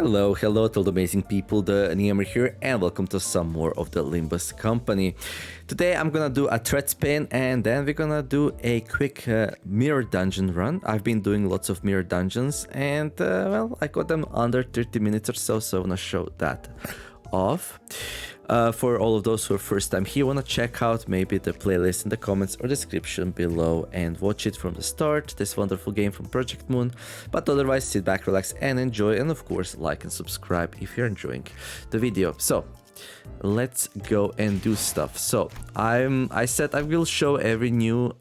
Hello to all the amazing people, TheNeomare here, and welcome to some more of the Limbus company. Today I'm gonna do a thread spin, and then we're gonna do a quick mirror dungeon run. I've been doing lots of mirror dungeons, and well, I got them under 30 minutes or so, so I'm gonna show that off. For all of those who are first time here, wanna check out maybe the playlist in the comments or description below and watch it from the start, this wonderful game from Project Moon. But otherwise, sit back, relax and enjoy, and of course like and subscribe if you're enjoying the video. So let's go and do stuff. So I said I will show every new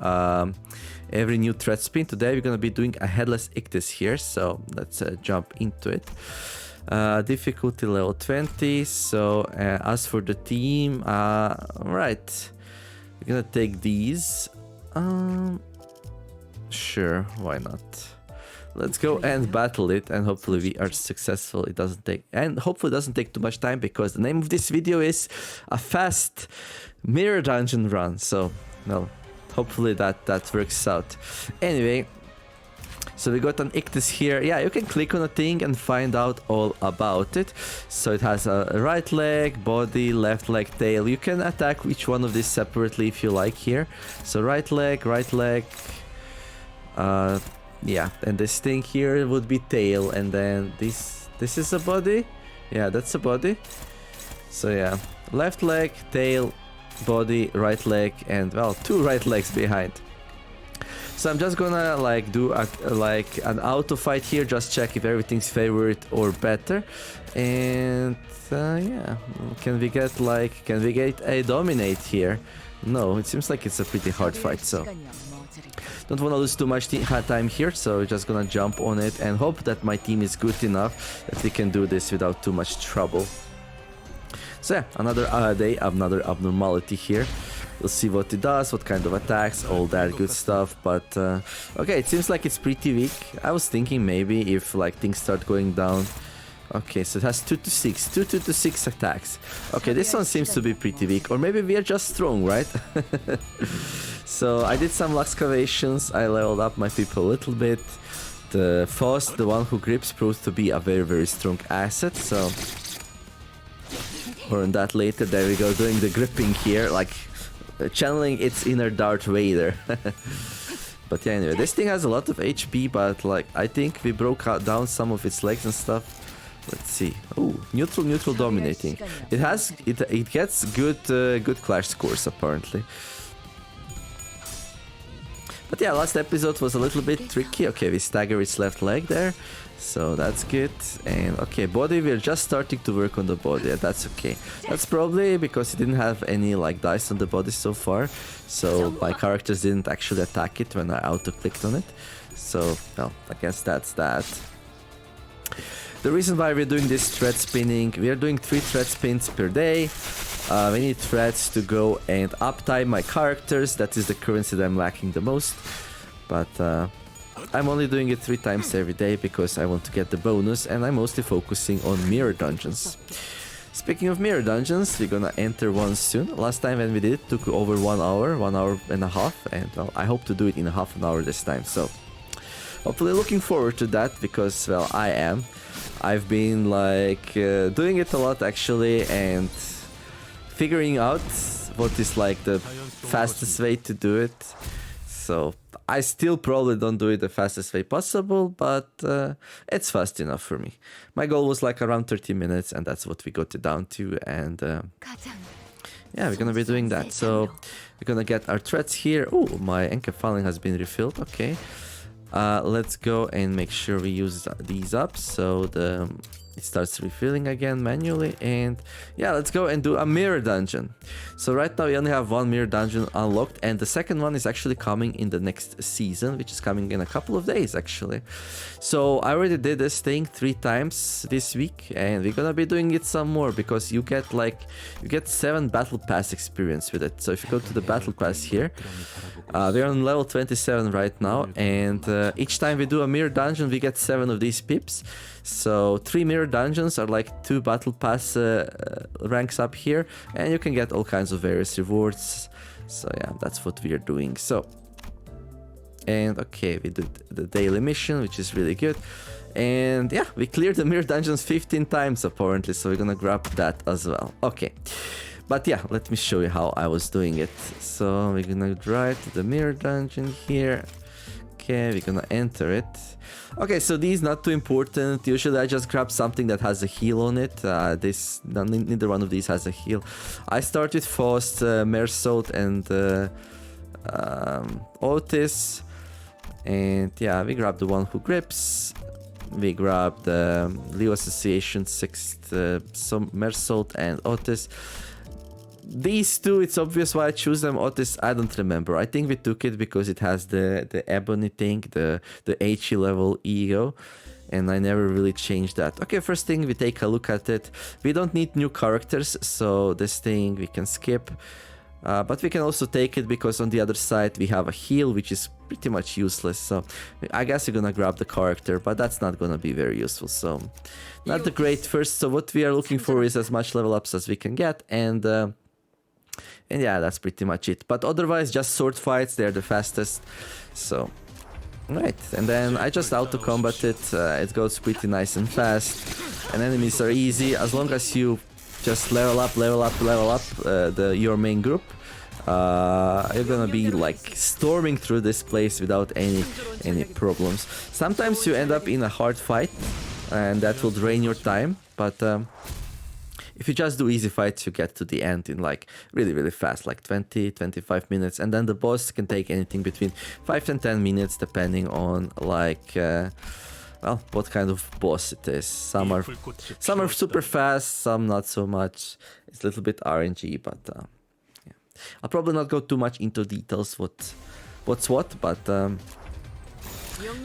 thread spin. Today we're gonna be doing a headless ictus here, so let's jump into it. Difficulty level 20. So as for the team, right, we're gonna take these. Sure, why not? Let's go and battle it, and hopefully we are successful. It doesn't take, and hopefully it doesn't take too much time, because the name of this video is a fast mirror dungeon run. So well, hopefully that works out. Anyway, so we got an ictus here. Yeah, you can click on a thing and find out all about it. So it has a right leg, body, left leg, tail. You can attack each one of these separately if you like here. So right leg, yeah, and this thing here would be tail, and then this is a body. Yeah, that's a body. So yeah, left leg, tail, body, right leg, and well, two right legs behind. So I'm just gonna like do an auto fight here, just check if everything's favorite or better. And yeah, can we get a dominate here? No, it seems like it's a pretty hard fight, so don't want to lose too much time here. So we're just gonna jump on it and hope that my team is good enough that we can do this without too much trouble. So yeah, another day, another abnormality here. We'll see what it does, what kind of attacks, all that good stuff. But okay, it seems like it's pretty weak. I was thinking maybe if like things start going down. Okay, so it has 2 to 6 attacks. Okay, this one seems to be pretty weak, or maybe we are just strong, right? So I did some excavations. I leveled up my people a little bit. The Faust, the one who grips, proved to be a very strong asset. So more on that later. There we go, doing the gripping here, like channeling its inner Darth Vader. But yeah, anyway, this thing has a lot of HP, but like I think we broke down some of its legs and stuff. Let's see. Oh, neutral dominating. It gets good clash scores apparently. But yeah, last episode was a little bit tricky. Okay, we stagger its left leg there, so that's good. And okay, body, we're just starting to work on the body. That's okay. That's probably because it didn't have any like dice on the body so far, so my characters didn't actually attack it when I auto-clicked on it. So well, I guess that's that. The reason why we're doing this thread spinning, we are doing 3 thread spins per day. We need threads to go and uptime my characters. That is the currency that I'm lacking the most. But I'm only doing it 3 times every day because I want to get the bonus, and I'm mostly focusing on mirror dungeons. Speaking of mirror dungeons, we're gonna enter one soon. Last time when we did it took over 1 hour and a half, and well, I hope to do it in half an hour this time. So hopefully looking forward to that, because well, I am. I've been like doing it a lot actually, and figuring out what is like the fastest way to do it. So I still probably don't do it the fastest way possible, but it's fast enough for me. My goal was like around 30 minutes, and that's what we got it down to. And yeah, we're gonna be doing that. So we're gonna get our threads here. Oh, my encephalin has been refilled. Okay. Let's go and make sure we use these up, so it starts refilling again manually. And yeah, let's go and do a mirror dungeon. So right now we only have 1 mirror dungeon unlocked, and the second one is actually coming in the next season, which is coming in a couple of days actually. So I already did this thing 3 times this week, and we're gonna be doing it some more, because you get 7 battle pass experience with it. So if you go to the battle pass here, we're on level 27 right now, and each time we do a mirror dungeon we get 7 of these pips. So 3 mirror dungeons are like 2 battle pass ranks up here, and you can get all kinds of various rewards. So yeah, that's what we are doing. So, and okay, we did the daily mission, which is really good. And yeah, we cleared the mirror dungeons 15 times apparently, so we're gonna grab that as well. Okay. But yeah, let me show you how I was doing it. So we're gonna drive to the mirror dungeon here. Okay, we're gonna enter it. Okay, so these not too important. Usually I just grab something that has a heal on it. Neither one of these has a heal. I start with Faust, Mersault, and Otis. And yeah, we grab the one who grips. We grab the Leo Association 6th, Mersault and Otis. These two, it's obvious why I choose them. Otis, I don't remember. I think we took it because it has the ebony thing, the HE level E.G.O, and I never really changed that. Okay, first thing, we take a look at it. We don't need new characters, so this thing we can skip. But we can also take it because on the other side we have a heal, which is pretty much useless. So I guess we're gonna grab the character, but that's not gonna be very useful. So not the great first. So what we are looking for is as much level ups as we can get, and yeah, that's pretty much it. But otherwise, just sword fights, they're the fastest. So, right. And then I just auto-combat it. It goes pretty nice and fast. And enemies are easy. As long as you just level up your main group, you're gonna be like storming through this place without any problems. Sometimes you end up in a hard fight, and that will drain your time. But if you just do easy fights, you get to the end in like really fast, like 20-25 minutes. And then the boss can take anything between 5 and 10 minutes, depending on like, well, what kind of boss it is. Some are super fast, some not so much. It's a little bit RNG, but yeah. I'll probably not go too much into details what's what, but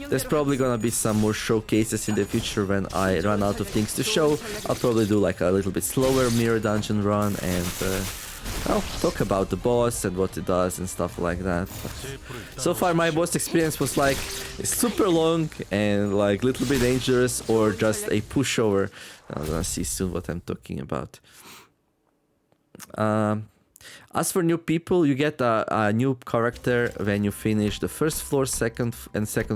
there's probably gonna be some more showcases in the future when I run out of things to show. I'll probably do like a little bit slower mirror dungeon run and I'll talk about the boss and what it does and stuff like that. But so far my boss experience was like super long and like a little bit dangerous or just a pushover. I'm gonna see soon what I'm talking about. As for new people, you get a new character when you finish the first floor, second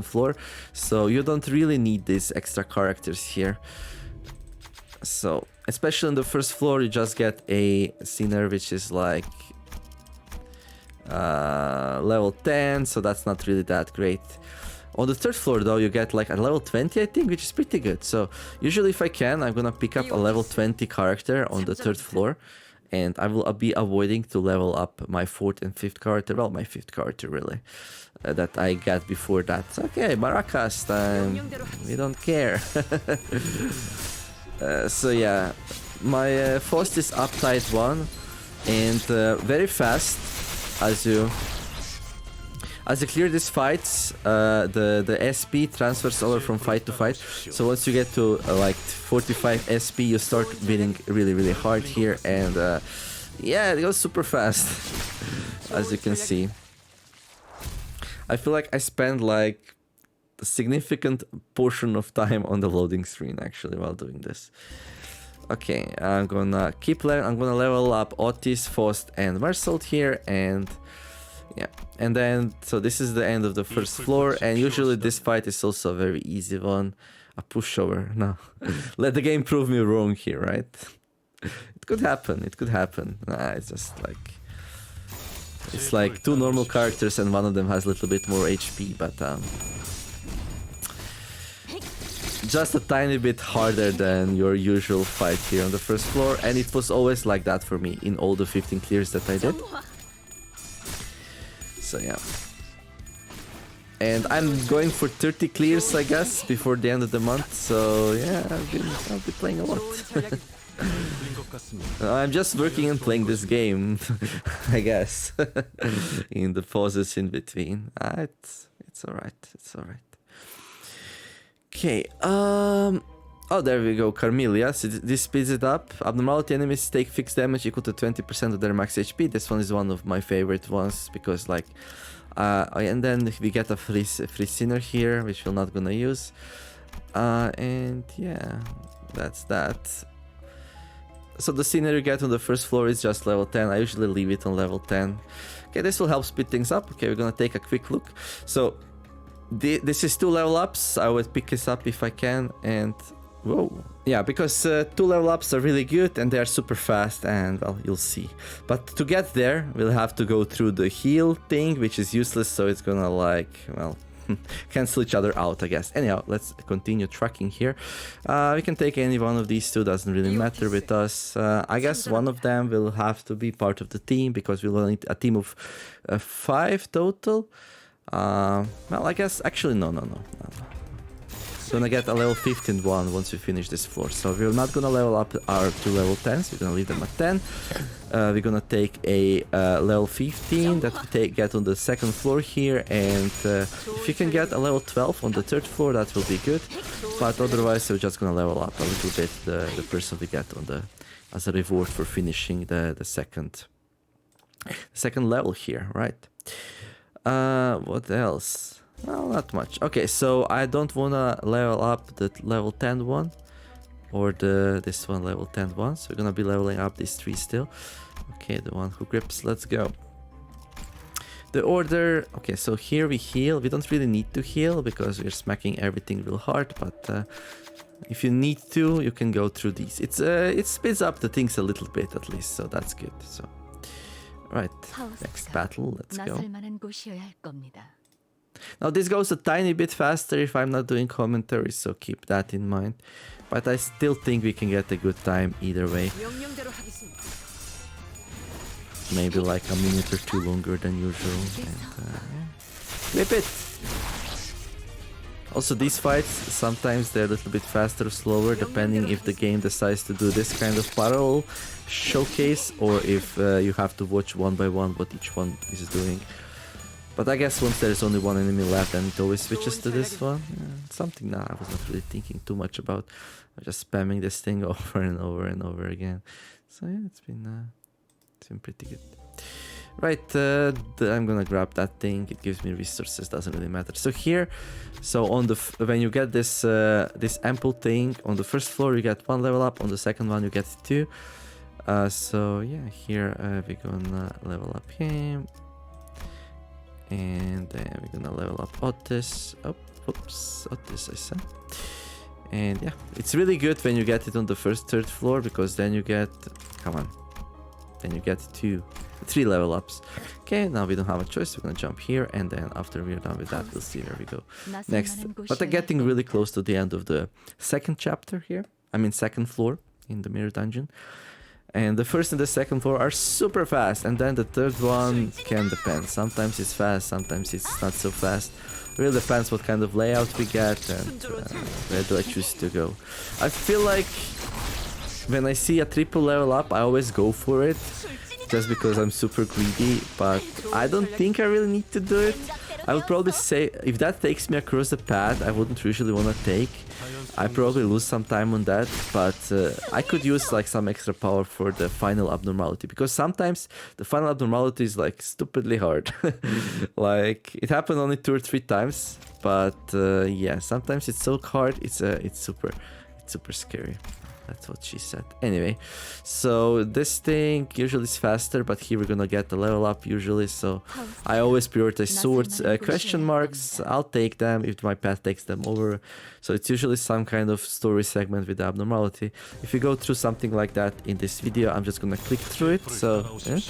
floor. So you don't really need these extra characters here. So, especially on the first floor, you just get a sinner which is like level 10, so that's not really that great. On the third floor though, you get like a level 20, I think, which is pretty good. So usually if I can, I'm gonna pick up a level 20 character on the third floor. And I will be avoiding to level up my 4th and 5th character. Well, my 5th character, really. That I got before that. Okay, Maracas time. We don't care. So yeah, my Faust is uptight 1. And very fast, as you clear these fights, the SP transfers over from fight to fight. So once you get to like 45 SP, you start winning really hard here. And yeah, it goes super fast, as you can see. I feel like I spend like a significant portion of time on the loading screen actually while doing this. Okay, I'm gonna level up Otis, Faust, and Mersault here, and yeah, and then so this is the end of the first floor, and usually this fight is also a very easy one. A pushover. No, let the game prove me wrong here, right? It could happen. It could happen. Nah, it's just like two normal characters, and one of them has a little bit more HP, but just a tiny bit harder than your usual fight here on the first floor, and it was always like that for me in all the 15 clears that I did. So yeah. And I'm going for 30 clears, I guess, before the end of the month. So yeah, I'll be playing a lot. I'm just working and playing this game, I guess, in the pauses in between. It's alright. It's alright. Okay. Oh, there we go. Carmelia. So this speeds it up. Abnormality enemies take fixed damage equal to 20% of their max HP. This one is one of my favorite ones because, like, and then we get a free sinner here, which we're not gonna use. And yeah, that's that. So the sinner you get on the first floor is just level 10. I usually leave it on level 10. Okay, this will help speed things up. Okay, we're gonna take a quick look. So This is 2 level ups. I would pick this up if I can, and whoa. Yeah, because 2 level ups are really good and they are super fast, and well, you'll see. But to get there, we'll have to go through the heal thing, which is useless, so it's gonna like, well, cancel each other out, I guess. Anyhow, let's continue tracking here. We can take any one of these two, doesn't really matter with us. I guess one of them will have to be part of the team, because we'll need a team of 5 total. Well, I guess, actually, no. Gonna get a level 15 one once we finish this floor. So we're not gonna level up our 2 level 10s, we're gonna leave them at 10. We're gonna take a level 15 that we get on the 2nd floor here, and if you can get a level 12 on the 3rd floor, that will be good. But otherwise, we're just gonna level up a little bit the person we get on the as a reward for finishing the second level here, right? What else? Well, not much. Okay, so I don't wanna level up the level 10 one or this one level 10 one. So we're gonna be leveling up these 3 still. Okay, the one who grips. Let's go. The order. Okay, so here we heal. We don't really need to heal because we're smacking everything real hard. But if you need to, you can go through these. It speeds up the things a little bit at least, so that's good. So, right, next battle. Let's go. Now this goes a tiny bit faster if I'm not doing commentary, so keep that in mind. But I still think we can get a good time either way. Maybe like a minute or 2 longer than usual. And, flip it! Also, these fights, sometimes they're a little bit faster or slower, depending if the game decides to do this kind of parallel showcase, or if you have to watch one by one what each one is doing. But I guess once there's only one enemy left, then it always switches to this one. Yeah, something I was not really thinking too much about. I'm just spamming this thing over and over and over again. So yeah, it's been pretty good. Right, I'm gonna grab that thing. It gives me resources, doesn't really matter. So here, on the when you get this this ample thing on the 1st floor, you get 1 level up. On the 2nd one, you get 2. So yeah, here we're gonna level up him. And then we're gonna level up Otis. Oh, oops, Otis I said. And yeah, it's really good when you get it on the 1st, 3rd floor, because then you get, then you get 3 level ups. Okay, now we don't have a choice. We're gonna jump here, and then after we're done with that, we'll see where we go next. But I'm getting really close to the end of the 2nd chapter here. I mean 2nd floor in the mirror dungeon. And the 1st and the 2nd floor are super fast, and then the 3rd one can depend. Sometimes it's fast, sometimes it's not so fast. Really depends what kind of layout we get and where do I choose to go. I feel like when I see a triple level up, I always go for it, just because I'm super greedy, but I don't think I really need to do it. I would probably say if that takes me across the path I wouldn't usually want to take. I probably lose some time on that, but I could use like some extra power for the final abnormality, because sometimes the final abnormality is like stupidly hard. Like it happened only 2 or 3 times, but yeah, sometimes it's so hard, it's super scary. That's what she said. Anyway, so this thing usually is faster, but here we're gonna get the level up usually, so I always prioritize swords. Question marks, I'll take them if my path takes them over. So it's usually some kind of story segment with the abnormality. If you go through something like that in this video, I'm just gonna click through it, so yeah,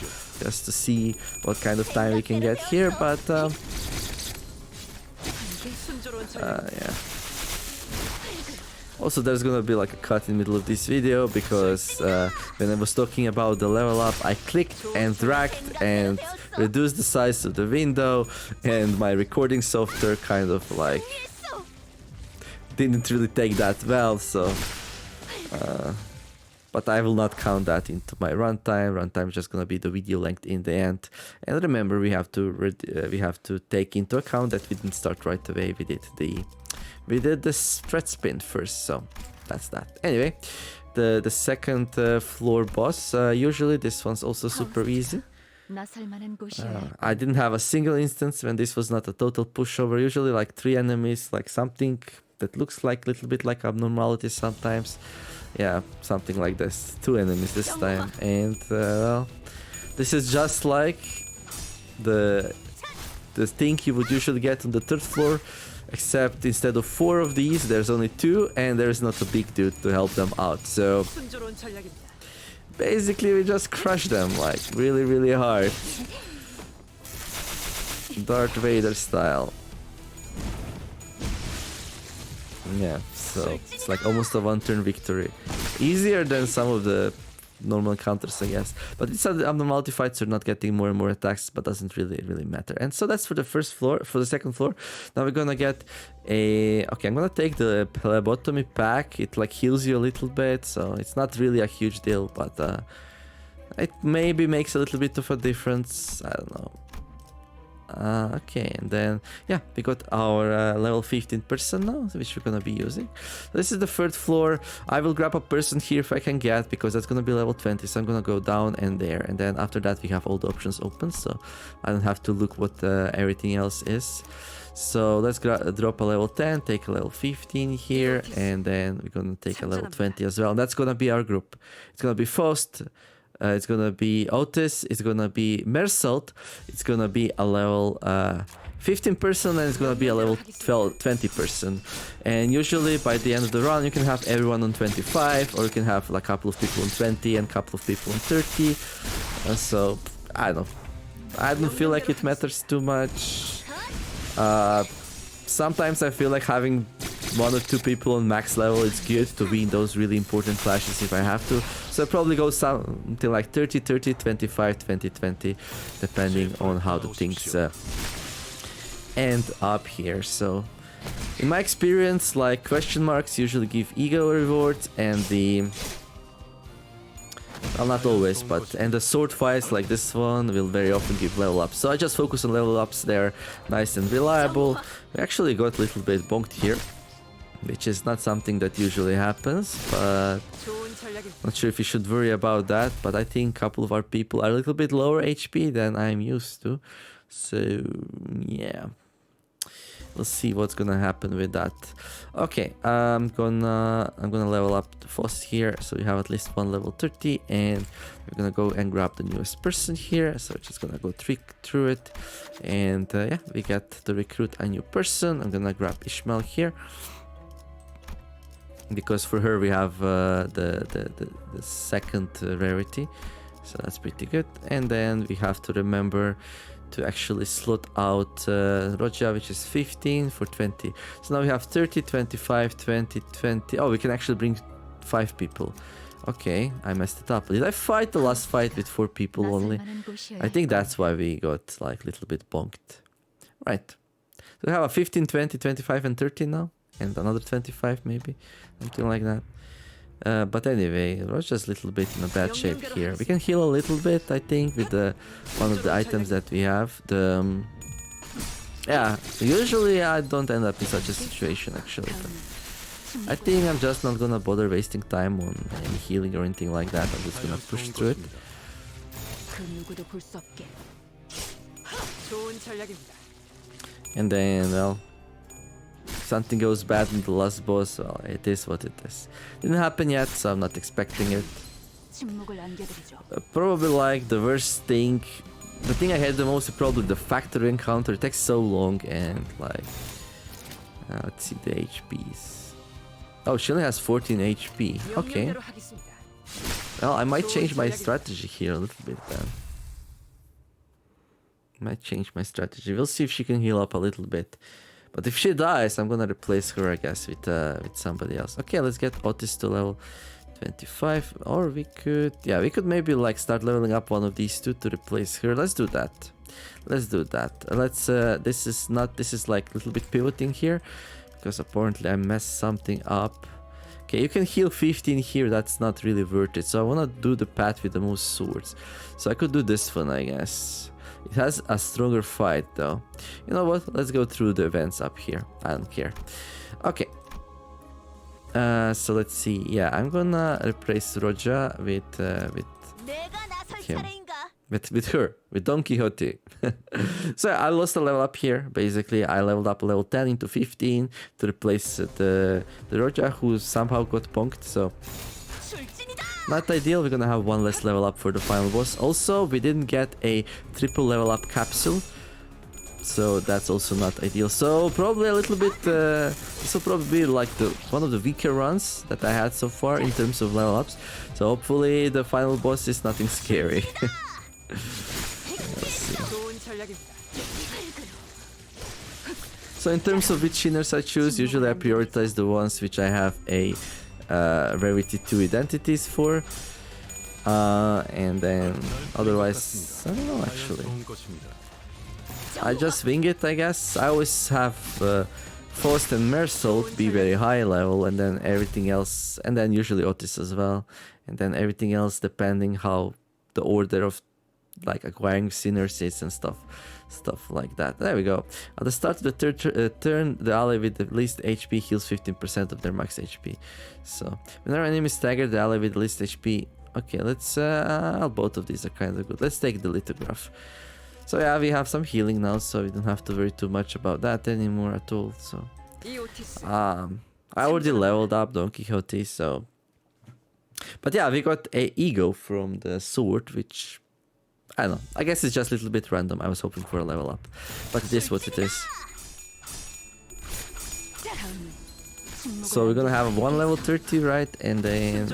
just to see what kind of time we can get here, but yeah. Also, there's gonna be like a cut in the middle of this video, because when I was talking about the level up, I clicked and dragged and reduced the size of the window, and my recording software kind of like didn't really take that well, so but I will not count that into my runtime. Runtime is just gonna be the video length in the end. And remember, we have to take into account that we didn't start right away. We did the thread spin first, so that's that. Anyway, the 2nd floor boss, usually this one's also super easy. I didn't have a single instance when this was not a total pushover. Usually like 3 enemies, like something that looks like a little bit like abnormality sometimes. Yeah, something like this. 2 enemies this time, and well, this is just like the thing you would usually get on the 3rd floor. Except instead of 4 of these, there's only 2, and there's not a big dude to help them out. So basically we just crush them like really, really hard. Darth Vader style. Yeah, so it's like almost a one-turn victory. Easier than some of the normal encounters, I guess. But it's the abnormality fights are not getting more and more attacks, but doesn't really matter. And so that's for the first floor. For the second floor, now we're gonna get a... Okay, I'm gonna take the Lobotomy pack. It like heals you a little bit, so it's not really a huge deal, but it maybe makes a little bit of a difference. I don't know. Okay, and then yeah, we got our level 15 person now, which we're gonna be using. This is the third floor. I will grab a person here if I can get, because that's gonna be level 20, so I'm gonna go down and there, and then after that we have all the options open, so I don't have to look what everything else is. So let's drop a level 10, take a level 15 here, and then we're gonna take a level 20 as well, and that's gonna be our group. It's gonna be Faust, it's gonna be Otis, it's gonna be Mersault, it's gonna be a level 15 person, and it's gonna be a level 20 person. And usually by the end of the run you can have everyone on 25, or you can have like a couple of people on 20 and a couple of people on 30. So I don't feel like it matters too much. Sometimes I feel like having 1 or 2 people on max level is good to win those really important clashes if I have to. So I probably go something like 30, 30, 25, 20, 20, depending on how the things end up here. So in my experience, like question marks usually give E.G.O rewards, and the... well, not always, but and the sword fights like this one will very often give level ups. So I just focus on level ups. They're nice and reliable. We actually got a little bit bonked here, which is not something that usually happens, but not sure if you should worry about that. But I think a couple of our people are a little bit lower HP than I'm used to, so yeah, we'll see what's gonna happen with that. Okay, I'm gonna level up the Faust here, so we have at least 1 level 30, and we're gonna go and grab the newest person here. So just gonna go through it, and yeah, we get to recruit a new person. I'm gonna grab Ishmael here, because for her we have the second rarity, so that's pretty good. And then we have to remember to actually slot out Roja, which is 15 for 20. So now we have 30, 25, 20, 20. Oh, we can actually bring 5 people. Okay, I messed it up. Did I fight the last fight with 4 people only? I think that's why we got like a little bit bonked. Right. So we have a 15, 20, 25 and 30 now. And another 25 maybe. Something like that. But anyway, Roja's a little bit in a bad shape here. We can heal a little bit, I think, with one of the items that we have. Yeah, usually I don't end up in such a situation actually. But I think I'm just not gonna bother wasting time on any healing or anything like that. I'm just gonna push through it. And then, well, something goes bad in the last boss, well, it is what it is. Didn't happen yet, so I'm not expecting it. Probably like the worst thing, the thing I had the most is probably the factory encounter. It takes so long, and like, let's see the HPs. Oh, she only has 14 HP. Okay. Well, I might change my strategy here a little bit then. Might change my strategy. We'll see if she can heal up a little bit. But if she dies, I'm gonna replace her, I guess, with somebody else. Okay, let's get Otis to level 25. Or we could... yeah, we could maybe like start leveling up one of these 2 to replace her. Let's do that. Let's do that. Let's... this is like a little bit pivoting here, because apparently I messed something up. Okay, you can heal 15 here. That's not really worth it. So I wanna do the path with the most swords. So I could do this one, I guess. It has a stronger fight though. You know what? Let's go through the events up here. I don't care. Okay. So let's see. Yeah, I'm gonna replace Roja with him. With her. With Don Quixote. So I lost a level up here. Basically, I leveled up level 10 into 15 to replace the Roja, who somehow got punked. So not ideal. We're gonna have 1 less level up for the final boss. Also, we didn't get a triple level up capsule, so that's also not ideal. So probably a little bit, this will probably be like one of the weaker runs that I had so far in terms of level ups. So hopefully the final boss is nothing scary. Let's see. So in terms of which Shinners I choose, usually I prioritize the ones which I have a rarity 2 identities for. And then otherwise, I don't know actually. I just wing it, I guess. I always have Faust and Mersault be very high level, and then everything else, and then usually Otis as well, and then everything else depending how the order of like acquiring Sinners is and stuff like that. There we go. At the start of the third turn, the ally with the least HP heals 15% of their max HP. So whenever an enemy is staggered, the ally with the least HP. Okay, let's both of these are kind of good. Let's take the lithograph. So yeah, we have some healing now, so we don't have to worry too much about that anymore at all. So I already leveled up Don Quixote, so but yeah, we got a E.G.O from the sword, which I don't know, I guess it's just a little bit random. I was hoping for a level up, but it is what it is. So we're gonna have one level 30, right? And then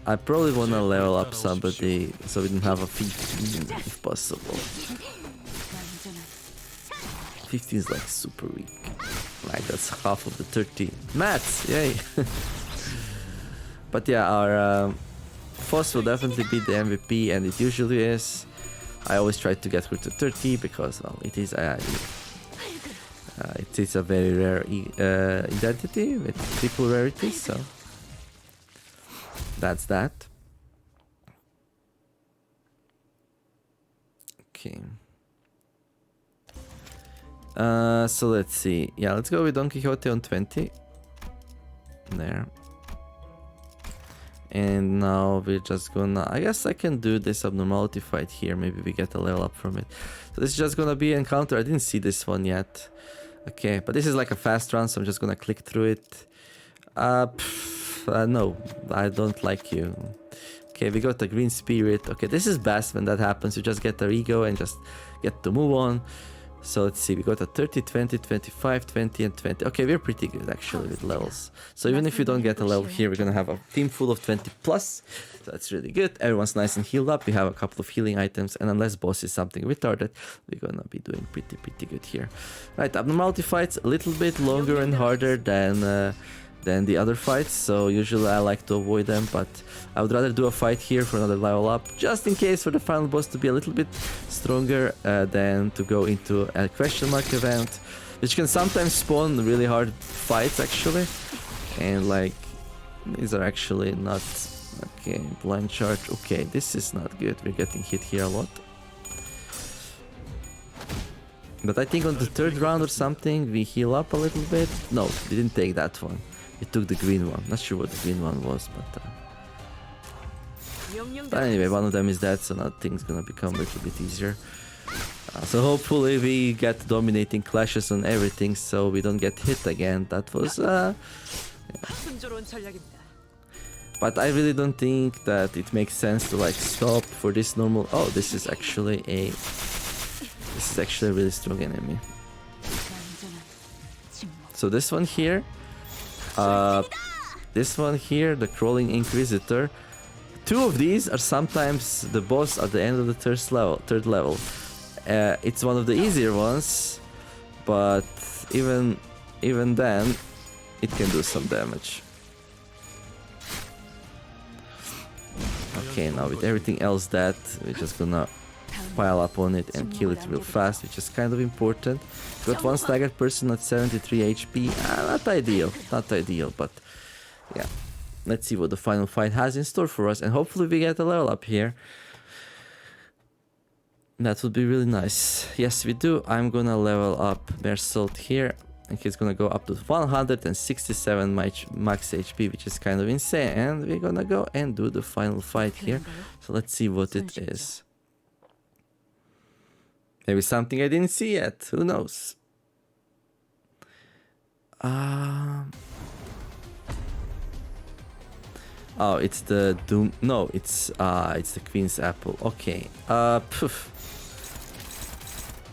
I probably wanna level up somebody so we don't have a 15 if possible. 15 is like super weak. Like that's half of the 30. Mats! Yay! But yeah, our Foss will definitely be the MVP, and it usually is. I always try to get her to 30 because, well, it is a very rare identity with triple rarity, so that's that. Okay. So let's see. Yeah, let's go with Don Quixote on 20. There. And now we're just gonna... I guess I can do this abnormality fight here. Maybe we get a level up from it. So this is just gonna be encounter. I didn't see this one yet. Okay, but this is like a fast run, so I'm just gonna click through it. No, I don't like you. Okay, we got the green spirit. Okay, this is best when that happens. You just get the E.G.O and just get to move on. So let's see, we got a 30, 20, 25, 20, and 20. Okay, we're pretty good actually with levels. So even if you don't get a level here, we're gonna have a team full of 20 plus. So that's really good. Everyone's nice and healed up. We have a couple of healing items, and unless boss is something retarded, we're gonna be doing pretty good here. Right, abnormality fights a little bit longer and harder than the other fights, so usually I like to avoid them, but I would rather do a fight here for another level up, just in case for the final boss to be a little bit stronger than to go into a question mark event, which can sometimes spawn really hard fights actually, and like these are actually not... Okay, blind charge. Okay, this is not good. We're getting hit here a lot. But I think on the third round or something we heal up a little bit. No, we didn't take that one. We took the green one. Not sure what the green one was, but anyway, one of them is dead, so now things gonna become a little bit easier. So hopefully we get dominating clashes on everything, so we don't get hit again. That was yeah. But I really don't think that it makes sense to like stop for this normal... Oh, this is actually a really strong enemy. So this one here, the Crawling Inquisitor. Two of these are sometimes the boss at the end of the third level. It's one of the easier ones, but even then, it can do some damage. Okay, now with everything else that, we're just gonna pile up on it and kill it real fast, which is kind of important. Got one staggered person at 73 HP. Not ideal, but yeah. Let's see what the final fight has in store for us, and hopefully we get a level up here. That would be really nice. Yes, we do. I'm gonna level up Mersault here, and he's gonna go up to 167 max HP, which is kind of insane. And we're gonna go and do the final fight here. So let's see what it is. Maybe something I didn't see yet. Who knows? Oh, it's the Doom. No, it's the Queen's Apple. Okay.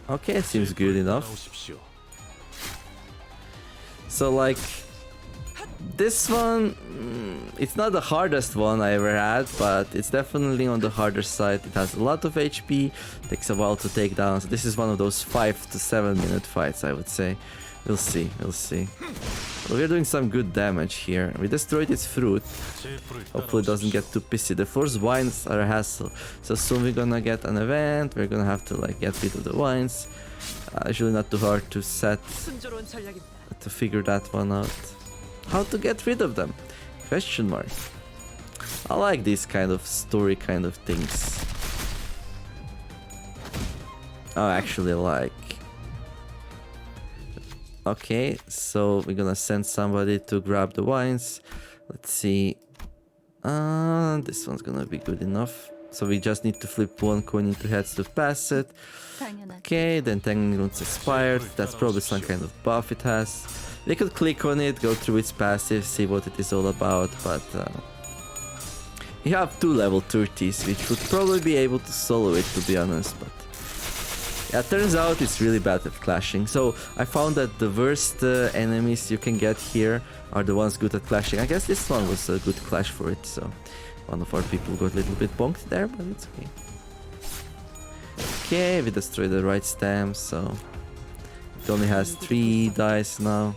Okay, seems good enough. So like, this one, it's not the hardest one I ever had, but it's definitely on the harder side. It has a lot of HP, takes a while to take down, so this is one of those 5 to 7 minute fights, I would say. We'll see, we'll see. But we're doing some good damage here. We destroyed its fruit. Hopefully it doesn't get too pissy. The first vines are a hassle, so soon we're gonna get an event. We're gonna have to like get rid of the vines. Usually not too hard to set, to figure that one out. How to get rid of them? Question mark. I like these kind of story kind of things. Oh, actually like. Okay, so we're gonna send somebody to grab the wines. Let's see. This one's gonna be good enough. So we just need to flip one coin into heads to pass it. Okay, then 10 runes expired. That's probably some kind of buff it has. We could click on it, go through its passive, see what it is all about, but you have 2 level 30s, which would probably be able to solo it, to be honest, but yeah, turns out it's really bad at clashing. So I found that the worst enemies you can get here are the ones good at clashing. I guess this one was a good clash for it, so one of our people got a little bit bonked there, but it's okay. Okay, we destroyed the right stem, so it only has 3 dice now.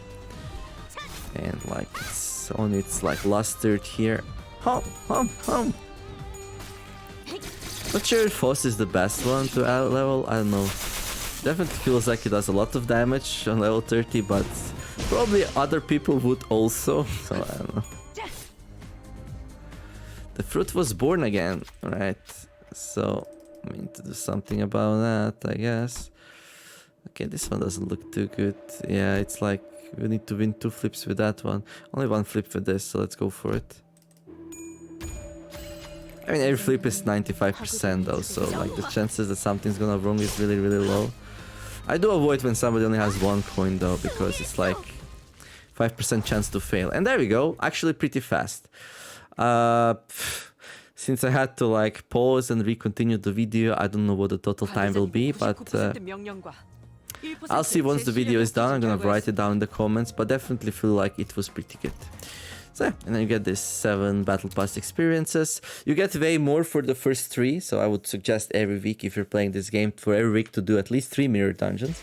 And like it's on its like last third here. Not sure if Foss is the best one to out level, I don't know. Definitely feels like it does a lot of damage on level 30, but probably other people would also, so I don't know. The fruit was born again, right? So I need to do something about that, I guess. Okay, this one doesn't look too good. Yeah, it's like we need to win 2 flips with that one. Only 1 flip for this, so let's go for it. I mean, every flip is 95% though, so like the chances that something's gonna wrong is really, really low. I do avoid when somebody only has 1 coin though, because it's like 5% chance to fail. And there we go, actually pretty fast. Since I had to like pause and re-continue the video, I don't know what the total time will be, but I'll see once the video is done. I'm gonna write it down in the comments, but definitely feel like it was pretty good. So yeah, and then you get this 7 battle pass experiences. You get way more for the first 3, so I would suggest every week, if you're playing this game, for every week to do at least 3 mirror dungeons.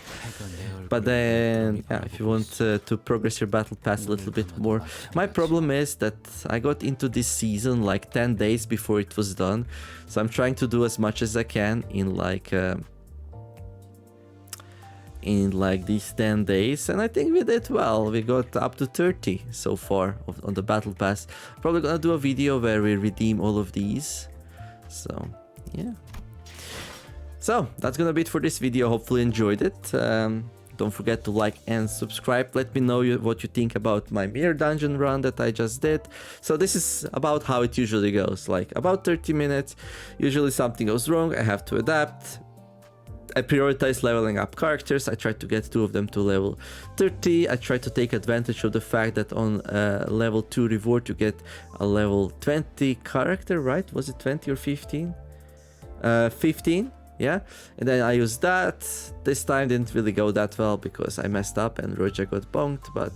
But then, yeah, if you want to progress your battle pass a little bit more. My problem is that I got into this season like 10 days before it was done, so I'm trying to do as much as I can in like these 10 days, and I think we did well. We got up to 30 so far on the battle pass. Probably gonna do a video where we redeem all of these, so yeah. So that's gonna be it for this video. Hopefully you enjoyed it. Don't forget to like and subscribe. Let me know what you think about my mirror dungeon run that I just did. So this is about how it usually goes, like about 30 minutes. Usually something goes wrong, I have to adapt. I prioritize leveling up characters. I try to get 2 of them to level 30. I try to take advantage of the fact that on level 2 reward you get a level 20 character, right? Was it 20 or 15? 15, yeah. And then I used that. This time didn't really go that well because I messed up and Roja got bonked, but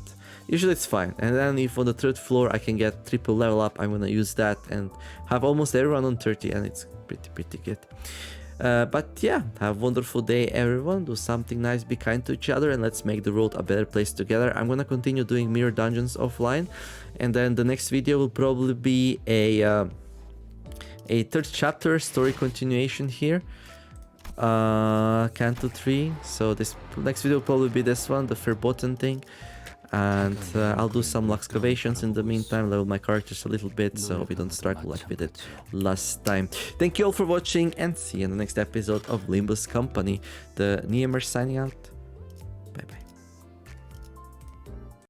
usually it's fine. And then if on the 3rd floor I can get triple level up, I'm gonna use that and have almost everyone on 30, and it's pretty good. But yeah, have a wonderful day everyone, do something nice, be kind to each other, and let's make the world a better place together. I'm gonna continue doing mirror dungeons offline, and then the next video will probably be a 3rd chapter story continuation here, Canto 3. So this next video will probably be this one, the Verboten thing. And I'll do some excavations in the meantime, level my characters a little bit so we don't struggle like we did last time. Thank you all for watching, and see you in the next episode of Limbus Company. TheNeomare signing out.